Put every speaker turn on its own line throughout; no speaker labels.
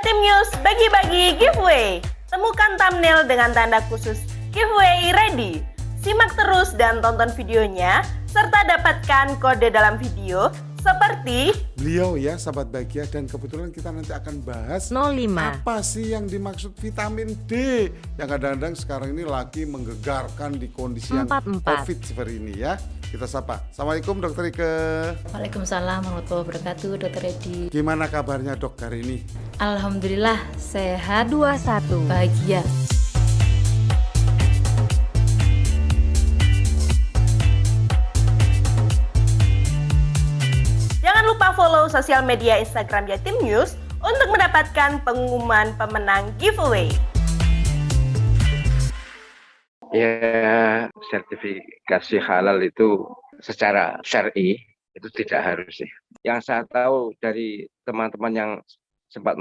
Jatim News bagi-bagi giveaway. Temukan thumbnail dengan tanda khusus giveaway ready. Simak terus dan tonton videonya, serta dapatkan kode dalam video seperti
beliau ya, sahabat bahagia. Dan kebetulan kita nanti akan bahas
05.
apa sih yang dimaksud vitamin D yang kadang-kadang sekarang ini lagi menggegarkan di kondisi yang
44.
COVID seperti ini ya. Kita sapa. Assalamualaikum Dokter Ike.
Waalaikumsalam warahmatullahi wabarakatuh, Dokter Edi.
Gimana kabarnya dok hari ini?
Alhamdulillah sehat,
21.
bahagia.
Jangan lupa follow sosial media Instagram Jatim News untuk mendapatkan pengumuman pemenang giveaway.
Ya, sertifikasi halal itu secara syar'i itu tidak harus sih. Yang saya tahu dari teman-teman yang sempat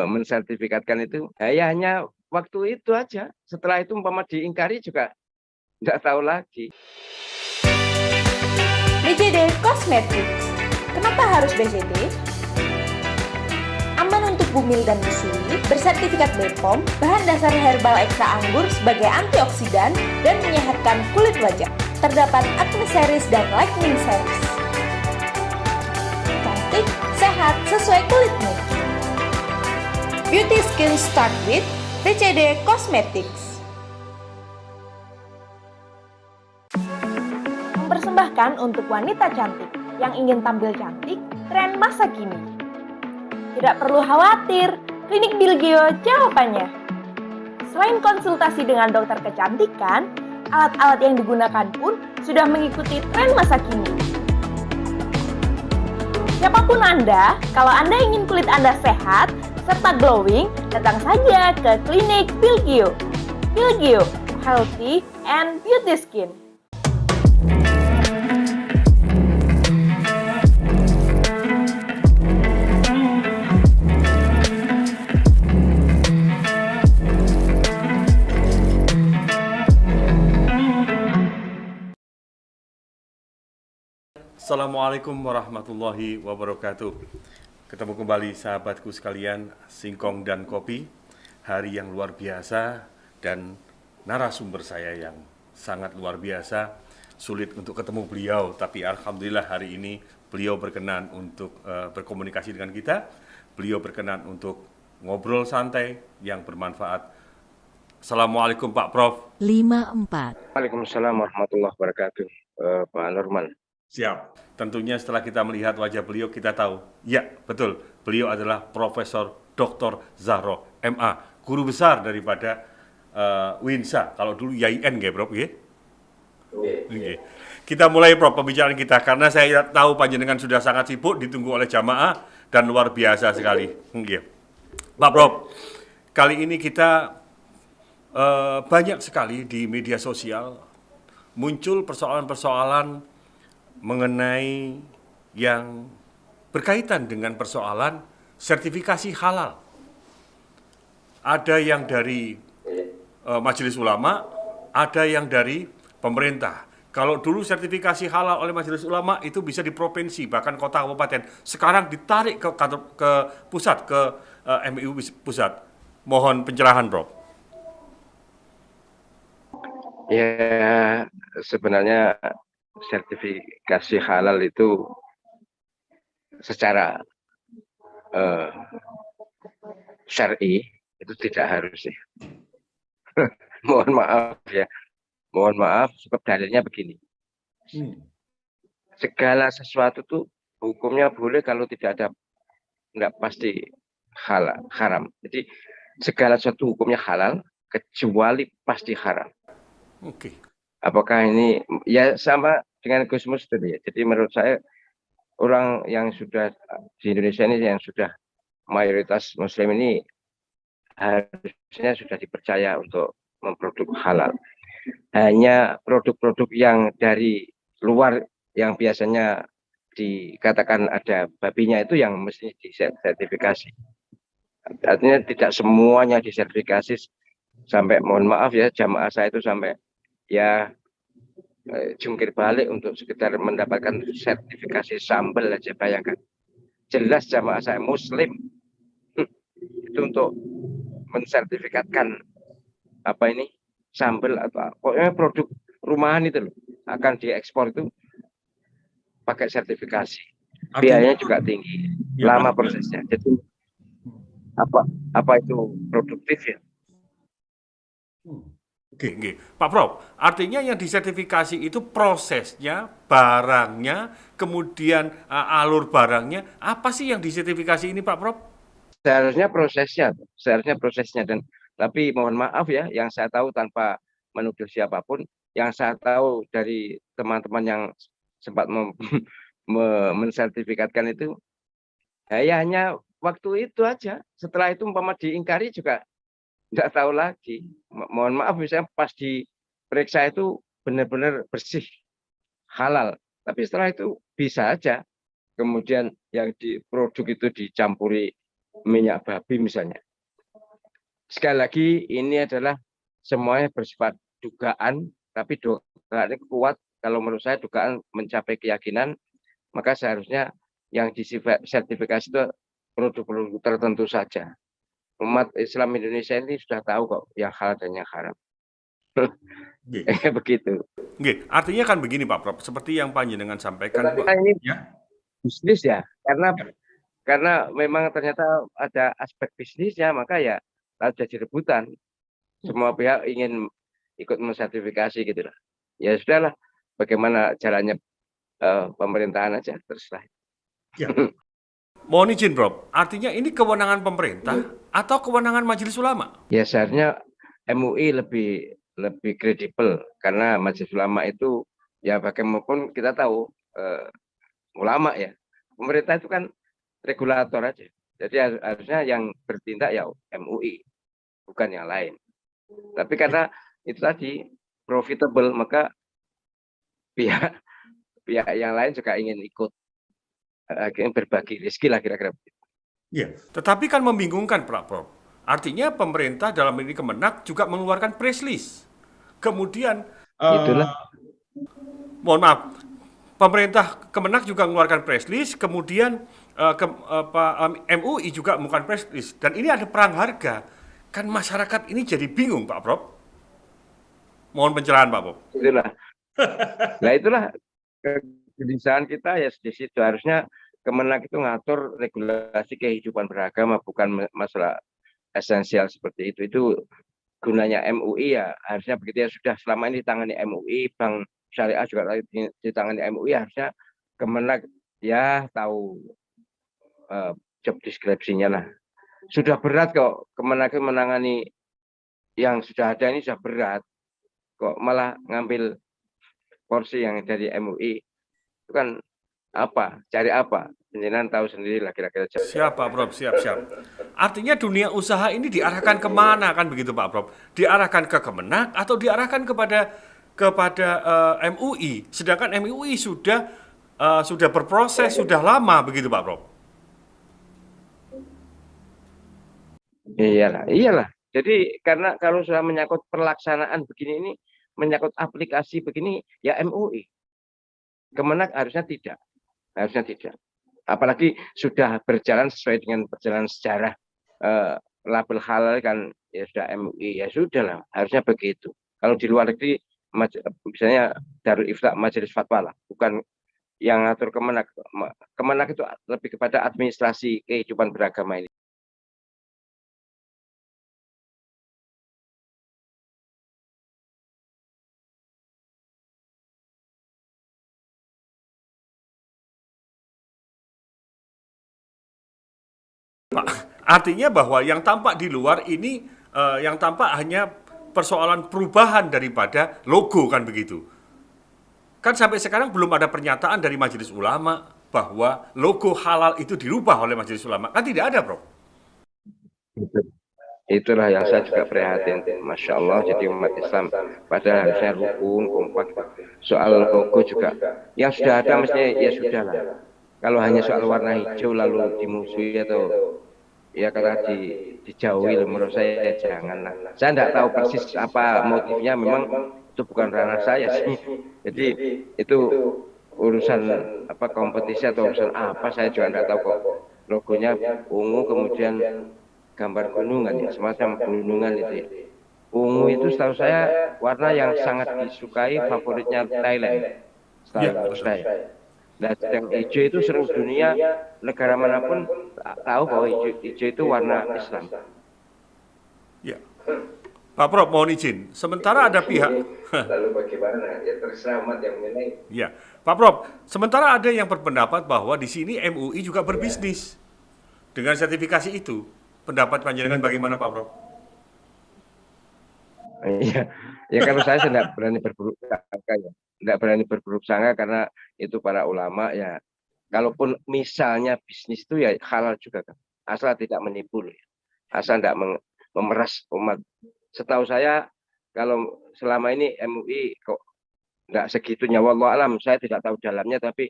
mensertifikatkan itu, ya hanya waktu itu aja. Setelah itu umpama diingkari juga tidak tahu lagi.
BCD Cosmetics. Kenapa harus BCD? Aman untuk bumil dan menyusui, bersertifikat BPOM, bahan dasar herbal ekstra anggur sebagai antioksidan dan menyehatkan kulit wajah. Terdapat acne series dan lightening series. Cantik, sehat, sesuai kulitmu. Beauty Skin Start with BCD Cosmetics. Mempersembahkan untuk wanita cantik yang ingin tampil cantik, tren masa kini. Tidak perlu khawatir, Klinik Bilgio jawabannya. Selain konsultasi dengan dokter kecantikan, alat-alat yang digunakan pun sudah mengikuti tren masa kini. Siapapun Anda, kalau Anda ingin kulit Anda sehat serta glowing, datang saja ke Klinik Bilgio. Bilgio, healthy and beauty skin.
Assalamualaikum warahmatullahi wabarakatuh. Ketemu kembali sahabatku sekalian, Singkong dan Kopi. Hari yang luar biasa dan narasumber saya yang sangat luar biasa. Sulit untuk ketemu beliau, tapi alhamdulillah hari ini beliau berkenan untuk berkomunikasi dengan kita. Beliau berkenan untuk ngobrol santai yang bermanfaat. Assalamualaikum Pak Prof.
54.
Waalaikumsalam warahmatullahi wabarakatuh, Pak Norman.
Siap. Tentunya setelah kita melihat wajah beliau, kita tahu, ya betul, beliau adalah Profesor Dr. Zahro, MA, guru besar daripada WINSA. Kalau dulu YIN, nggih, Prof, nggih? Nggih. Kita mulai, Prof, pembicaraan kita, karena saya tahu panjenengan sudah sangat sibuk, ditunggu oleh jamaah, dan luar biasa sekali. Nggih. Pak Prof, kali ini kita banyak sekali di media sosial muncul persoalan-persoalan mengenai yang berkaitan dengan persoalan sertifikasi halal. Ada yang dari Majelis Ulama, ada yang dari pemerintah. Kalau dulu sertifikasi halal oleh Majelis Ulama itu bisa di provinsi, bahkan kota kabupaten. Sekarang ditarik ke pusat, ke MUI pusat. Mohon pencerahan, Prof.
Ya, sebenarnya sertifikasi halal itu secara syar'i itu tidak harus sih. Mohon maaf ya, mohon maaf sebab dalilnya begini. Segala sesuatu tuh hukumnya boleh kalau tidak ada, nggak pasti halal, haram. Jadi segala sesuatu hukumnya halal kecuali pasti haram.
Oke.
Apakah ini ya sama dengan Gus Mus tadi ya. Jadi menurut saya orang yang sudah di Indonesia ini yang sudah mayoritas Muslim ini harusnya sudah dipercaya untuk memproduk halal. Hanya produk-produk yang dari luar yang biasanya dikatakan ada babinya itu yang mesti disertifikasi. Artinya tidak semuanya disertifikasi sampai mohon maaf ya jamaah saya itu sampai ya jungkir balik untuk sekedar mendapatkan sertifikasi sambel aja, bayangkan. Jelas jamaah saya Muslim, itu untuk mensertifikatkan apa ini sambal atau pokoknya produk rumahan itu loh akan diekspor itu pakai sertifikasi. Biayanya juga tinggi,
Ya,
lama
Pak.
prosesnya. Jadi apa itu produktif ya?
Oke. Pak Prof, artinya yang disertifikasi itu prosesnya, barangnya, kemudian alur barangnya, apa sih yang disertifikasi ini Pak Prof?
Seharusnya prosesnya dan tapi mohon maaf ya, yang saya tahu tanpa menuduh siapapun, yang saya tahu dari teman-teman yang sempat mensertifikatkan itu, ya hanya waktu itu aja. Setelah itu umpama diingkari juga nggak tahu lagi. Mohon maaf misalnya pas diperiksa itu benar-benar bersih, halal. Tapi setelah itu bisa aja kemudian yang di produk itu dicampuri minyak babi misalnya. Sekali lagi ini adalah semuanya bersifat dugaan, tapi dugaan ini kuat. Kalau menurut saya dugaan mencapai keyakinan, maka seharusnya yang disertifikasi itu produk-produk tertentu saja. Umat Islam Indonesia ini sudah tahu kok yang halal dan yang haram. Begitu.
Oke, artinya kan begini Pak Prof, seperti yang Panjenengan sampaikan.
Karena ini
Ya.
bisnis ya, karena memang ternyata ada aspek bisnisnya, maka ya lalu jadi rebutan. Semua pihak ingin ikut mensertifikasi gitu lah. Ya sudahlah, bagaimana caranya pemerintahan aja terserah.
Ya. Mohon izin Prof, artinya ini kewenangan pemerintah atau kewenangan Majelis Ulama?
Ya seharusnya MUI lebih kredibel karena Majelis Ulama itu ya bagaimanapun kita tahu ulama ya. Pemerintah itu kan regulator aja. Jadi harusnya yang bertindak ya MUI, bukan yang lain. Tapi karena itu tadi profitable, maka pihak yang lain juga ingin ikut berbagi rezeki lah kira-kira.
Ya. Tetapi kan membingungkan Pak Prof. Artinya pemerintah dalam ini Kemenak juga mengeluarkan press list. Kemudian
Itulah.
mohon maaf, pemerintah Kemenak juga mengeluarkan press list, kemudian MUI juga mengeluarkan press list, dan ini ada perang harga. Kan masyarakat ini jadi bingung, Pak Prof. Mohon pencerahan, Pak Prof.
Itulah. Nah itulah kegelisahan kita ya di situ. Harusnya Kemenak itu ngatur regulasi kehidupan beragama, bukan masalah esensial seperti itu. Itu gunanya MUI ya, harusnya begitu ya. Sudah selama ini ditangani MUI, Bank Syariah juga ditangani MUI, harusnya Kemenak ya tahu job deskripsinya lah. Sudah berat kok Kemenak menangani yang sudah ada ini, sudah berat. Kok malah ngambil porsi yang dari MUI, itu kan apa, cari apa? Penjenengan tahu sendiri lah kira-kira.
Siap Pak Prof, siap. Artinya dunia usaha ini diarahkan kemana kan begitu Pak Prof? Diarahkan ke Kemenak atau diarahkan kepada MUI? Sedangkan MUI sudah berproses, sudah lama begitu Pak Prof?
Iyalah. Jadi karena kalau sudah menyangkut pelaksanaan begini ini, menyangkut aplikasi begini, ya MUI. Kemenak harusnya tidak. Apalagi sudah berjalan sesuai dengan perjalanan sejarah label halal kan ya sudah MUI, ya sudah lah, harusnya begitu. Kalau di luar negeri misalnya Darul Ifta, Majelis Fatwa lah, bukan yang ngatur Kemenak. Kemenak itu lebih kepada administrasi kehidupan beragama ini.
Pak, artinya bahwa yang tampak di luar ini, yang tampak hanya persoalan perubahan daripada logo kan begitu. Kan sampai sekarang belum ada pernyataan dari Majelis Ulama bahwa logo halal itu dirubah oleh Majelis Ulama. Kan tidak ada, Bro.
Itulah yang saya juga prihatin. Masya Allah, jadi umat Islam padahal harusnya rukun, kompak. Soal logo juga, yang sudah ada mestinya ya sudah lah. Kalau hanya soal warna hijau lalu dimusuhi atau ya kata dijauhi, menurut saya ya janganlah. Saya tidak tahu persis apa motifnya, memang itu bukan ranah saya sih. Jadi itu urusan apa kompetisi atau urusan apa saya juga tidak tahu kok. Logonya ungu kemudian gambar gunungan ya, semacam gunungan itu ya. Ungu itu setahu saya warna yang sangat disukai, favoritnya Thailand. Setahu saya. Nah, yang hijau itu seluruh dunia, negara manapun tahu bahwa hijau itu warna Islam.
Ya. Pak Prof, mohon izin. Sementara ada pihak.
Lalu bagaimana? Ya terserah umat yang menilai.
Ya, Pak Prof. Sementara ada yang berpendapat bahwa di sini MUI juga berbisnis dengan sertifikasi itu. Pendapat panjenengan bagaimana, Pak Prof?
Iya, ya kalau saya tidak berani berburuk sangka ya, tidak berani berburuk sangka karena itu para ulama ya. Kalaupun misalnya bisnis itu ya halal juga kan, asal tidak menipu loh, ya. Asal tidak memeras umat. Setahu saya kalau selama ini MUI kok nggak segitunya, wallahu alam, saya tidak tahu dalamnya, tapi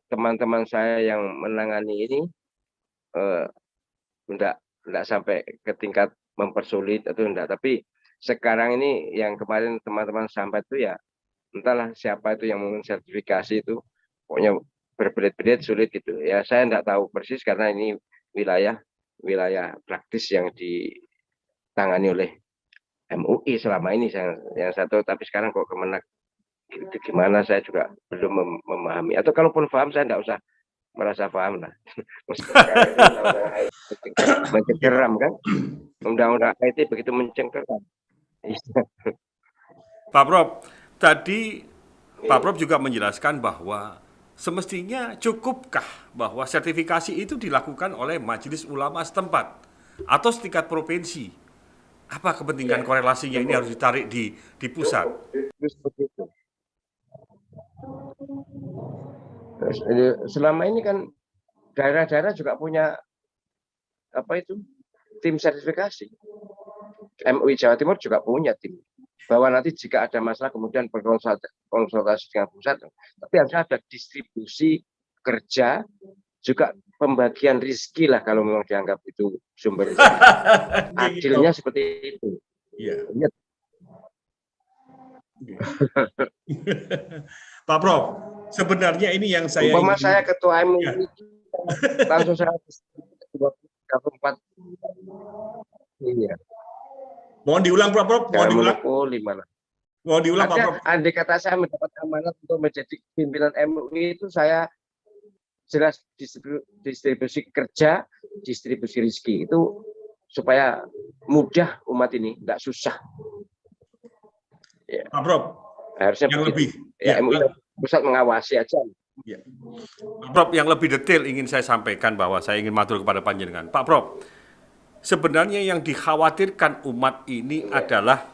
teman-teman saya yang menangani ini enggak sampai ke tingkat mempersulit atau enggak, tapi sekarang ini yang kemarin teman-teman sampai itu ya entahlah siapa itu yang mengurus sertifikasi itu, pokoknya berbelit-belit sulit gitu ya. Saya enggak tahu persis karena ini wilayah praktis yang ditangani oleh MUI selama ini yang satu, tapi sekarang kok Kemenak itu gimana saya juga belum memahami, atau kalaupun paham saya enggak usah merasa paham lah. Mencengkeram kan, undang-undang IT begitu mencengkeram.
Pak Prof, tadi Pak Prof juga menjelaskan bahwa semestinya cukupkah bahwa sertifikasi itu dilakukan oleh majelis ulama setempat atau setingkat provinsi? Apa kepentingan korelasinya ini harus ditarik di pusat?
Selama ini kan daerah-daerah juga punya apa itu tim sertifikasi. MUI Jawa Timur juga punya tim. Bahwa nanti jika ada masalah kemudian berkonsultasi dengan pusat, tapi harusnya ada distribusi kerja, juga pembagian rezeki lah kalau memang dianggap itu sumber rezeki. Adilnya seperti itu.
Iya. Pak Prof, sebenarnya ini yang saya
umpama saya ketua MUI langsung saya 24. Iya.
Mohon diulang, Pak Prof. Mohon diulang, Pak Prof.
Andai kata saya mendapat amanat untuk menjadi pimpinan MUI itu, saya jelas distribusi kerja, distribusi rezeki itu supaya mudah umat ini, nggak susah.
Ya. Pak Prof,
harusnya
yang lebih
ya, MUI pusat mengawasi aja.
Ya. Pak Prof, yang lebih detail ingin saya sampaikan bahwa saya ingin matur kepada panjenengan. Pak Prof, sebenarnya yang dikhawatirkan umat ini adalah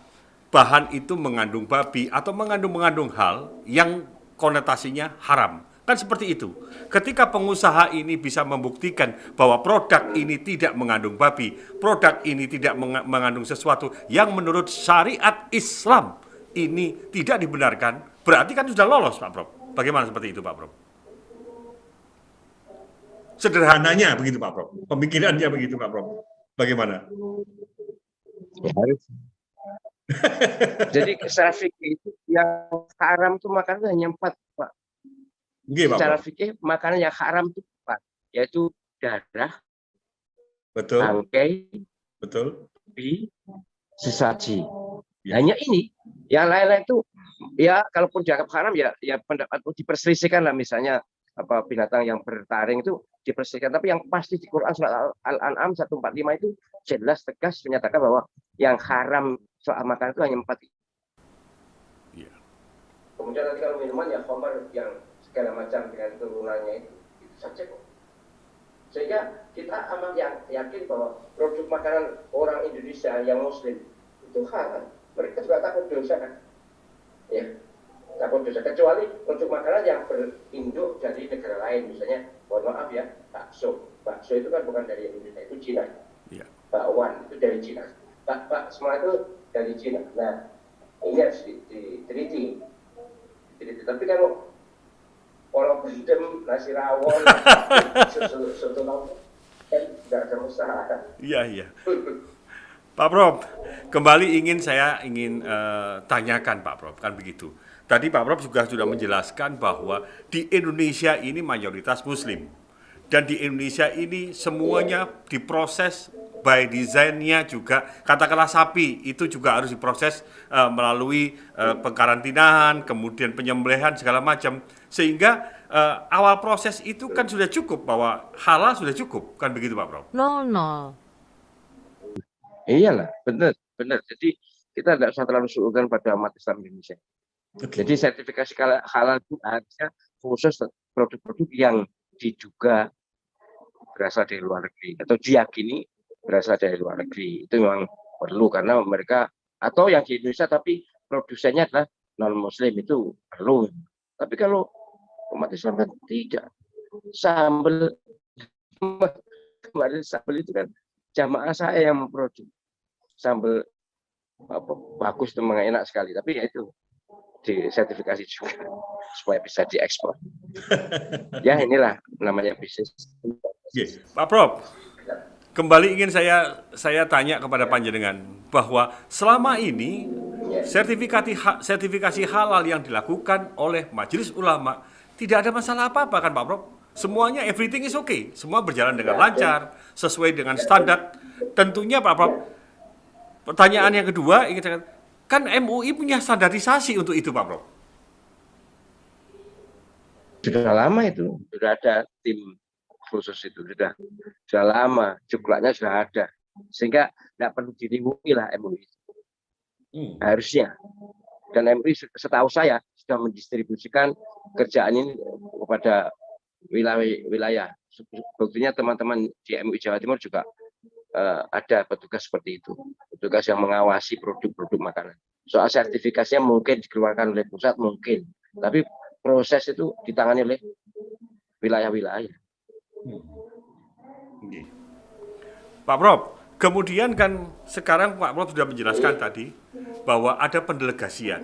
bahan itu mengandung babi atau mengandung hal yang konotasinya haram. Kan seperti itu. Ketika pengusaha ini bisa membuktikan bahwa produk ini tidak mengandung babi, produk ini tidak mengandung sesuatu yang menurut syariat Islam ini tidak dibenarkan, berarti kan sudah lolos, Pak Prof. Bagaimana seperti itu, Pak Prof? Sederhananya begitu, Pak Prof. Pemikirannya begitu, Pak Prof. Bagaimana?
Ya, harus. Jadi secara fikih itu yang haram itu makanan hanya 4, Pak. Secara fikih makanan yang haram itu 4, yaitu darah,
betul,
bangkai,
betul,
babi, sesaji.
Ya.
Hanya ini, yang lain-lain itu ya kalaupun dianggap haram ya pendapat diperselisihkan lah, misalnya apa binatang yang bertaring itu diperselisihkan, tapi yang pasti di Quran surat Al-An'am 145 itu jelas tegas menyatakan bahwa yang haram soal makanan itu hanya 4.
Ya.
Kemudian nanti kalau minuman ya khamar yang segala macam dengan turunannya itu saja kok. Sehingga kita amat yakin bahwa produk makanan orang Indonesia yang Muslim itu halal. Mereka juga takut dosa kan? Ya, takut dosa. Kecuali produk makanan yang berinduk dari negara lain, misalnya, mohon maaf ya, bakso. Bakso itu kan bukan dari Indonesia, itu Cina.
Ya.
Bakwan itu dari Cina. Bak semua itu dari Cina. Nah, ini harus diteliti. Tapi kalau bendem, nasi rawon, soto lauk, kan nggak ada usaha.
Iya. Pak Prof, kembali saya ingin tanyakan Pak Prof, kan begitu. Tadi Pak Prof juga sudah menjelaskan bahwa di Indonesia ini mayoritas Muslim. Dan di Indonesia ini semuanya diproses by design-nya juga, katakanlah sapi itu juga harus diproses melalui pengkarantinaan, kemudian penyembelihan segala macam, sehingga awal proses itu kan sudah cukup, bahwa halal sudah cukup, kan begitu Pak Prof?
00.
Iyalah, benar, benar. Jadi kita tidak usah terlalu suguhkan pada umat Islam Indonesia. Jadi sertifikasi halal itu harusnya khusus produk-produk yang diduga berasal dari luar negeri atau diyakini berasal dari luar negeri. Itu memang perlu karena mereka, atau yang di Indonesia tapi produsennya adalah non Muslim, itu perlu. Tapi kalau umat Islam kan tidak. Sambel kemarin sambel itu kan jamaah saya yang memproduksi sambel bagus, memang enak sekali, tapi ya itu disertifikasi juga supaya bisa diekspor. Ya inilah namanya bisnis.
Pak Prof, kembali ingin saya tanya kepada panjenengan bahwa selama ini sertifikasi halal yang dilakukan oleh Majelis Ulama tidak ada masalah apa-apa kan Pak Prof? Semuanya everything is okay, semua berjalan dengan lancar, sesuai dengan standar. Tentunya Pak Prof, pertanyaan yang kedua ingin saya, kan MUI punya standarisasi untuk itu Pak Prof?
Sudah lama itu, sudah ada tim khusus itu, sudah lama, juklaknya sudah ada, sehingga tidak perlu diribui lah MUI. Harusnya. Dan MUI setahu saya sudah mendistribusikan kerjaan ini kepada wilayah. Buktinya teman-teman di MUI Jawa Timur juga ada petugas seperti itu, petugas yang mengawasi produk-produk makanan. Soal sertifikasinya mungkin dikeluarkan oleh pusat, mungkin, tapi proses itu ditangani oleh wilayah-wilayah.
Pak Prof, kemudian kan sekarang Pak Prof sudah menjelaskan tadi bahwa ada pendelegasian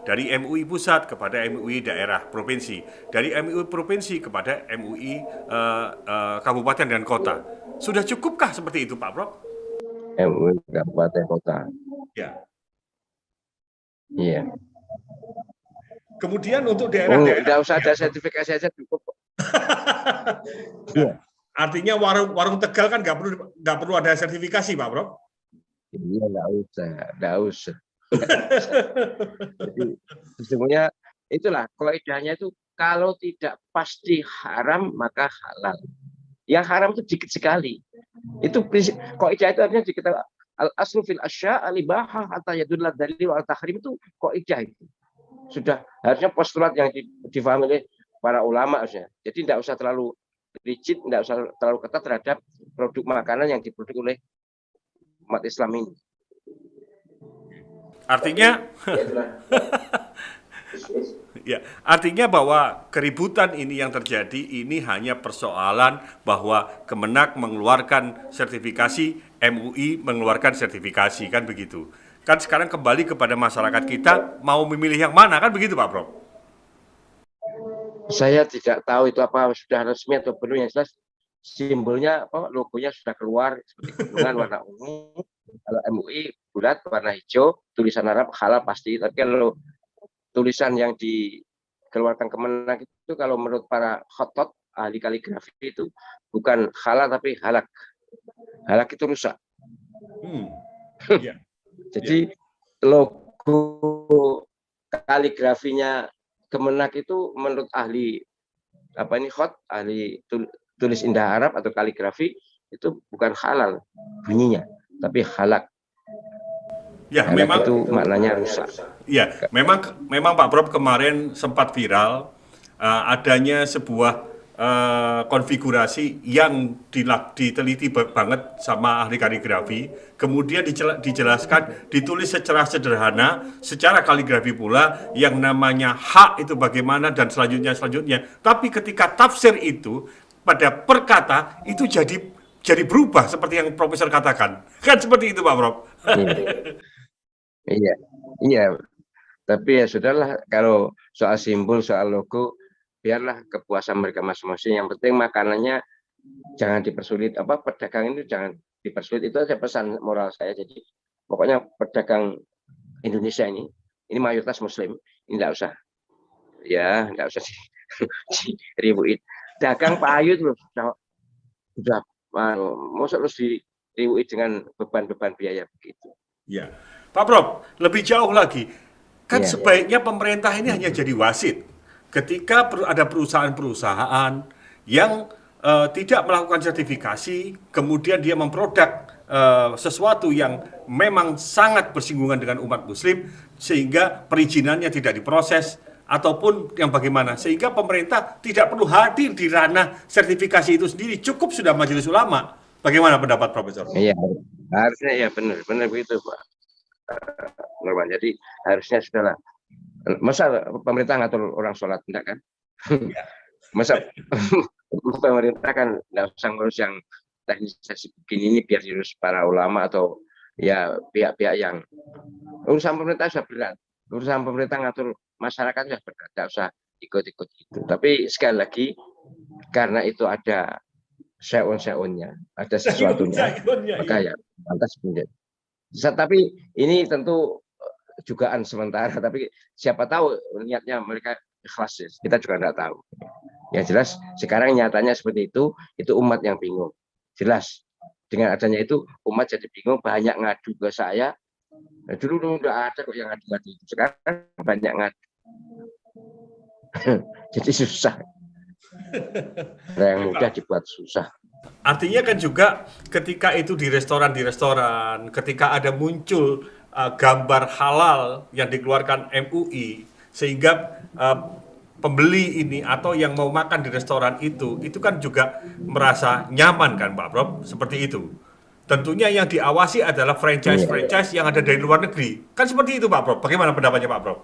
dari MUI pusat kepada MUI daerah provinsi, dari MUI provinsi kepada MUI kabupaten dan kota. Sudah cukupkah seperti itu Pak Prof?
MUI kabupaten kota.
Ya.
Iya.
Kemudian untuk daerah-daerah,
tidak usah ada sertifikasi saja cukup.
Iya. Artinya warung Tegal kan nggak perlu ada sertifikasi Pak Prof?
Iya, nggak usah. Jadi sesungguhnya itulah kaidahnya itu, kalau tidak pasti haram maka halal. Yang haram itu dikit sekali. Itu prinsip kaidah itu artinya kita al aslu fil asya al ibahah hatta yadulla dalil wal tahrim, itu kaidah itu. Sudah harusnya postulat yang difahami oleh para ulama harusnya. Jadi tidak usah terlalu rigid, tidak usah terlalu ketat terhadap produk makanan yang diproduksi oleh umat Islam ini.
Artinya, ya, artinya bahwa keributan ini yang terjadi ini hanya persoalan bahwa Kemenak mengeluarkan sertifikasi, MUI mengeluarkan sertifikasi, kan begitu. Kan sekarang kembali kepada masyarakat kita mau memilih yang mana, kan begitu Pak Prof?
Saya tidak tahu itu apa sudah resmi atau belum, yang jelas simbolnya logonya sudah keluar seperti gunungan warna ungu. Kalau MUI bulat warna hijau, tulisan Arab halal pasti. Tapi kalau tulisan yang dikeluarkan Kemenak itu, kalau menurut para khotot ahli kaligrafi itu bukan halal tapi halak. Halak itu rusak.
Ya.
Jadi logo kaligrafinya Kemenak itu menurut ahli ahli tulis indah Arab atau kaligrafi itu bukan halal bunyinya, tapi halak.
Ya,
halak
memang
itu maknanya rusak.
Ya, memang Pak Prof kemarin sempat viral adanya sebuah konfigurasi yang diteliti banget sama ahli kaligrafi, kemudian dijelaskan, ditulis secara sederhana, secara kaligrafi pula, yang namanya hak itu bagaimana dan selanjutnya. Tapi ketika tafsir itu pada perkata itu jadi berubah seperti yang Profesor katakan, kan seperti itu Pak Prof.
Iya. Tapi ya sudahlah, kalau soal simbol, soal logo, biarlah kepuasan mereka masing-masing. Yang penting makanannya jangan dipersulit. Pedagang itu jangan dipersulit. Itu aja pesan moral saya. Jadi pokoknya pedagang Indonesia ini mayoritas Muslim. Ini enggak usah. Ya, enggak usah diribuin. Dagang Pak Ayu itu sudah masa harus MUI dengan beban-beban biaya begitu.
Ya, Pak Prof, lebih jauh lagi, kan
Iya, iya.
sebaiknya pemerintah ini hanya jadi wasit. Ketika ada perusahaan-perusahaan yang tidak melakukan sertifikasi, kemudian dia memproduk sesuatu yang memang sangat bersinggungan dengan umat Muslim, sehingga perizinannya tidak diproses, ataupun yang bagaimana, sehingga pemerintah tidak perlu hadir di ranah sertifikasi itu sendiri, cukup sudah Majelis Ulama. Bagaimana pendapat Profesor?
Iya, harusnya ya benar begitu Pak Norman. Jadi harusnya sudahlah. Masa pemerintah ngatur orang sholat, enggak kan? Masa pemerintah kan enggak usah ngurus yang teknisasi begini ini biar diurus para ulama atau ya pihak-pihak yang urusan pemerintah sudah berat. Urusan pemerintah ngatur masyarakat sudah berat, enggak usah ikut-ikut itu. Tapi sekali lagi karena itu ada seon-seonnya, ada sesuatunya, maka ya pantas menjadi. Tapi ini tentu jugaan sementara, tapi siapa tahu niatnya mereka ikhlas, kita juga tidak tahu. Yang jelas sekarang nyatanya seperti itu umat yang bingung. Jelas dengan adanya itu umat jadi bingung, banyak ngadu ke saya. Dulu udah ada kok yang ngadu-ngadu, sekarang banyak ngadu. Jadi susah. Yang mudah dibuat susah.
Artinya kan juga ketika itu di restoran, ketika ada muncul gambar halal yang dikeluarkan MUI, sehingga pembeli ini atau yang mau makan di restoran itu kan juga merasa nyaman kan Pak Prof, seperti itu. Tentunya yang diawasi adalah franchise yang ada dari luar negeri. Kan seperti itu Pak Prof. Bagaimana pendapatnya Pak Prof?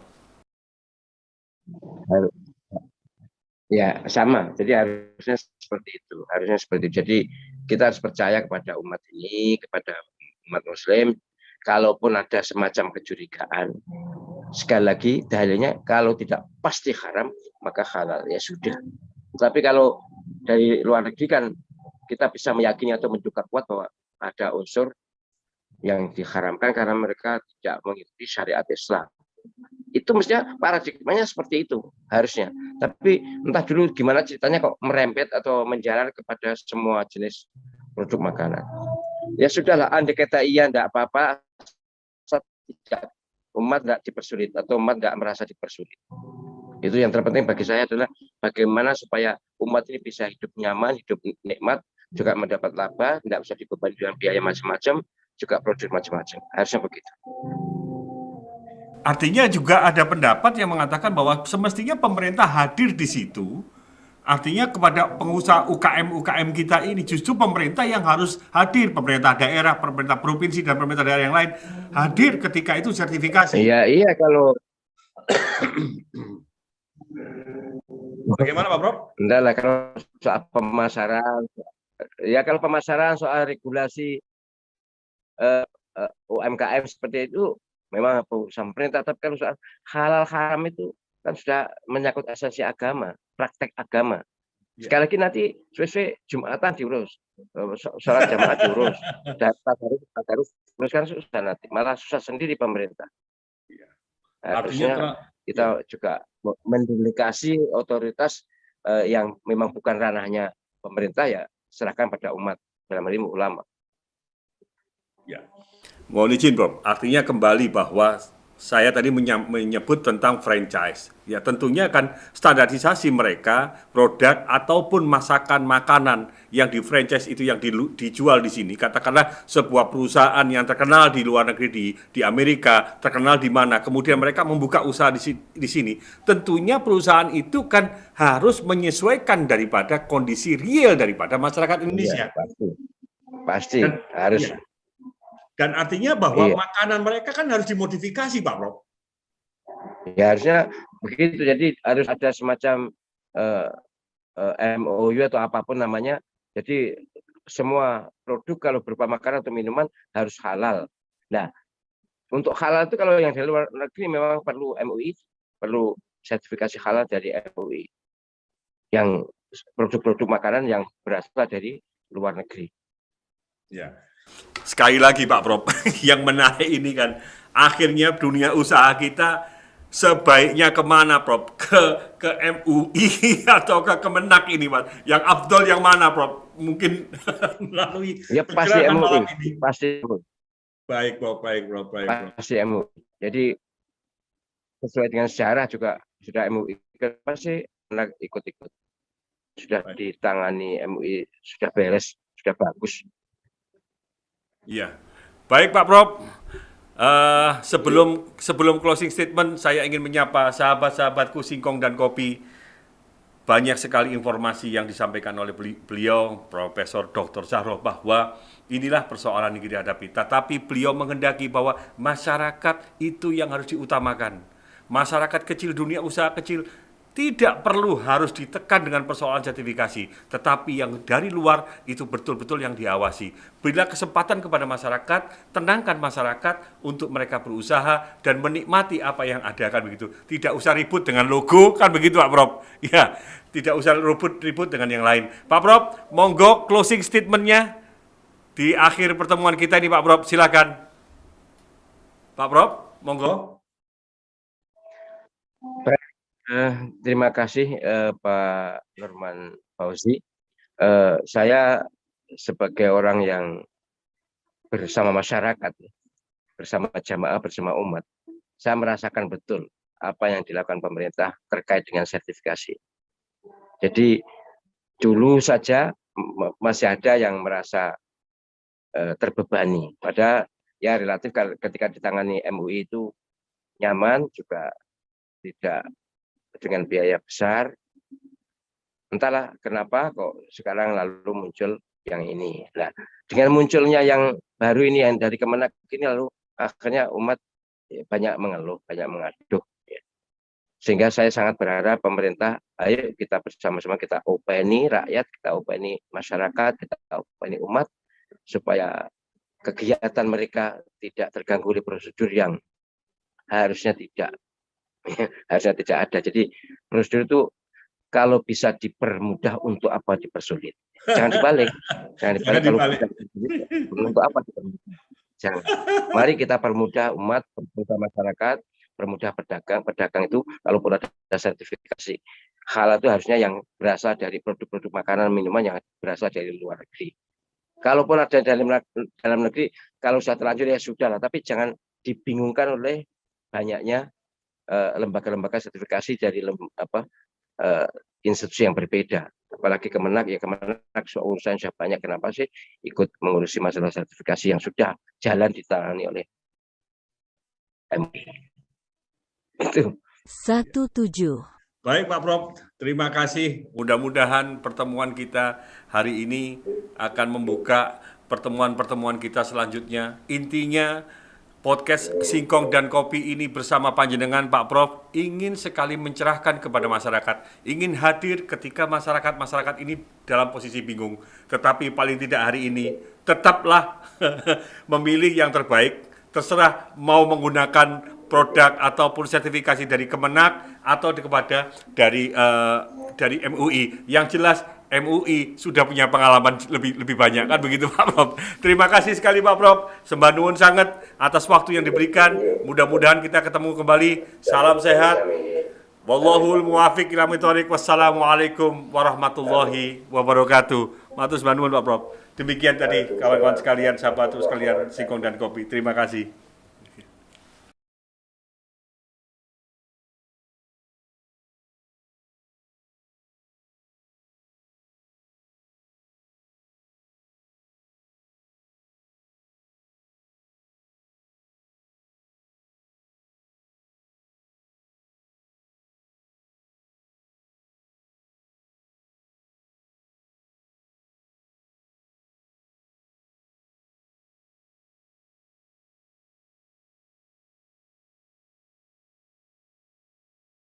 Ya sama, jadi harusnya seperti itu, Jadi kita harus percaya kepada umat ini, kepada umat Muslim. Kalaupun ada semacam kecurigaan, sekali lagi dalilnya kalau tidak pasti haram maka halal, ya sudah. Tapi kalau dari luar negeri kan kita bisa meyakini atau menduga kuat bahwa ada unsur yang diharamkan karena mereka tidak mengikuti syariat Islam. Itu mestinya paradigmanya seperti itu harusnya. Tapi entah dulu gimana ceritanya kok merembet atau menjalar kepada semua jenis produk makanan. Ya sudahlah, andai kata iya enggak apa-apa, tidak, umat enggak dipersulit atau umat enggak merasa dipersulit. Itu yang terpenting bagi saya adalah bagaimana supaya umat ini bisa hidup nyaman, hidup nikmat, juga mendapat laba, enggak usah dibebani dengan biaya macam-macam, juga produk macam-macam. Harusnya begitu.
Artinya juga ada pendapat yang mengatakan bahwa semestinya pemerintah hadir di situ. Artinya kepada pengusaha UKM kita ini justru pemerintah yang harus hadir, pemerintah daerah, pemerintah provinsi dan pemerintah daerah yang lain hadir ketika itu sertifikasi.
Iya kalau
bagaimana Pak Prof?
enggak lah, kalau soal pemasaran, ya kalau pemasaran soal regulasi UMKM seperti itu memang urusan pemerintah. Tapi kalau soal halal haram itu kan sudah menyangkut esensi agama, praktek agama. Sekali lagi nanti sesuai Jumatan diurus, sholat jamaah diurus, data harus teruskan susah nanti, malah susah sendiri pemerintah. Harusnya kita juga mendelegasi otoritas yang memang bukan ranahnya pemerintah, ya serahkan pada umat, dalam hal ini ulama.
Ya. Mohon izin Prof, artinya kembali bahwa saya tadi menyebut tentang franchise. Ya tentunya kan standarisasi mereka, produk ataupun masakan makanan yang di franchise itu yang dijual di sini. Katakanlah sebuah perusahaan yang terkenal di luar negeri, di Amerika, terkenal di mana. Kemudian mereka membuka usaha di sini. Tentunya perusahaan itu kan harus menyesuaikan daripada kondisi real daripada masyarakat Indonesia.
Ya, pasti harus.
Ya. Dan artinya bahwa makanan mereka kan harus dimodifikasi, Pak Prof.
Ya harusnya begitu. Jadi harus ada semacam MOU atau apapun namanya. Jadi semua produk kalau berupa makanan atau minuman harus halal. Nah, untuk halal itu kalau yang dari luar negeri memang perlu MUI, perlu sertifikasi halal dari MUI. Yang produk-produk makanan yang berasal dari luar negeri.
Ya. Sekali lagi Pak Prof, yang menarik ini kan akhirnya dunia usaha kita sebaiknya kemana Prof? Ke MUI atau ke Kemenak ini Pak? Yang afdol yang mana Prof? mungkin melalui
Ya pasti
pergerakan
MUI,
malam ini.
pasti MUI,
Baik, Prof. Baik, Prof. Baik, Prof.
pasti MUI. Jadi sesuai dengan sejarah juga sudah MUI. Kenapa sih anak ikut-ikut? Sudah
Baik.
ditangani MUI, sudah beres, sudah bagus.
Iya. Baik, Pak Prof. Sebelum closing statement, saya ingin menyapa sahabat-sahabatku Singkong dan Kopi. Banyak sekali informasi yang disampaikan oleh beliau, Profesor Dr. Zahro, bahwa inilah persoalan yang kita hadapi. Tetapi beliau menghendaki bahwa masyarakat itu yang harus diutamakan. Masyarakat kecil, dunia usaha kecil, tidak perlu harus ditekan dengan persoalan sertifikasi, tetapi yang dari luar itu betul-betul yang diawasi. Berilah kesempatan kepada masyarakat, tenangkan masyarakat untuk mereka berusaha dan menikmati apa yang ada, kan begitu. Tidak usah ribut dengan logo, kan begitu Pak Prof. Ya, tidak usah ribut dengan yang lain. Pak Prof, monggo closing statement-nya di akhir pertemuan kita ini Pak Prof, silakan. Pak Prof, monggo.
Terima kasih Pak Nurman Fauzi. Saya sebagai orang yang bersama masyarakat, bersama jamaah, bersama umat, saya merasakan betul apa yang dilakukan pemerintah terkait dengan sertifikasi. Jadi dulu saja masih ada yang merasa terbebani. Padahal ya relatif ketika ditangani MUI itu nyaman, juga tidak dengan biaya besar. Entahlah kenapa kok sekarang lalu muncul yang ini. Nah, dengan munculnya yang baru ini yang dari Kemenak ini, lalu akhirnya umat banyak mengeluh, banyak mengaduh. Sehingga saya sangat berharap pemerintah, ayo kita bersama-sama kita openi rakyat, kita openi masyarakat, kita openi umat, supaya kegiatan mereka tidak terganggu oleh prosedur yang harusnya tidak ada. Jadi prosedur itu kalau bisa dipermudah, untuk apa dipersulit? Jangan dibalik. Jangan dibalik. Untuk apa dipermudah? Jangan. Mari kita permudah umat, permudah masyarakat, permudah pedagang. Pedagang itu kalaupun ada sertifikasi halal itu harusnya yang berasal dari produk-produk makanan, minuman yang berasal dari luar negeri. Kalaupun ada dalam negeri, kalau sudah terlanjur ya sudah lah. Tapi jangan dibingungkan oleh banyaknya lembaga-lembaga sertifikasi dari institusi yang berbeda. Apalagi Kemenak, ya Kemenak urusan sudah banyak, kenapa sih ikut mengurusi masalah sertifikasi yang sudah jalan ditangani oleh MUI. Itu.
17.
Baik Pak Prof, terima kasih. Mudah-mudahan pertemuan kita hari ini akan membuka pertemuan-pertemuan kita selanjutnya. Intinya podcast Singkong dan Kopi ini bersama panjenengan Pak Prof ingin sekali mencerahkan kepada masyarakat, ingin hadir ketika masyarakat ini dalam posisi bingung. Tetapi paling tidak hari ini tetaplah memilih yang terbaik, terserah mau menggunakan produk ataupun sertifikasi dari Kemenak atau dari MUI. Yang jelas MUI sudah punya pengalaman lebih banyak, kan begitu Pak Prof. Terima kasih sekali Pak Prof. Sembah nuwun sangat atas waktu yang diberikan. Mudah-mudahan kita ketemu kembali. Salam sehat. Wallahul muwafiq ila thoriq. Wassalamualaikum warahmatullahi wabarakatuh. Matur sembah nuwun Pak Prof. Demikian tadi kawan-kawan sekalian, sahabat sekalian Singkong dan Kopi. Terima kasih.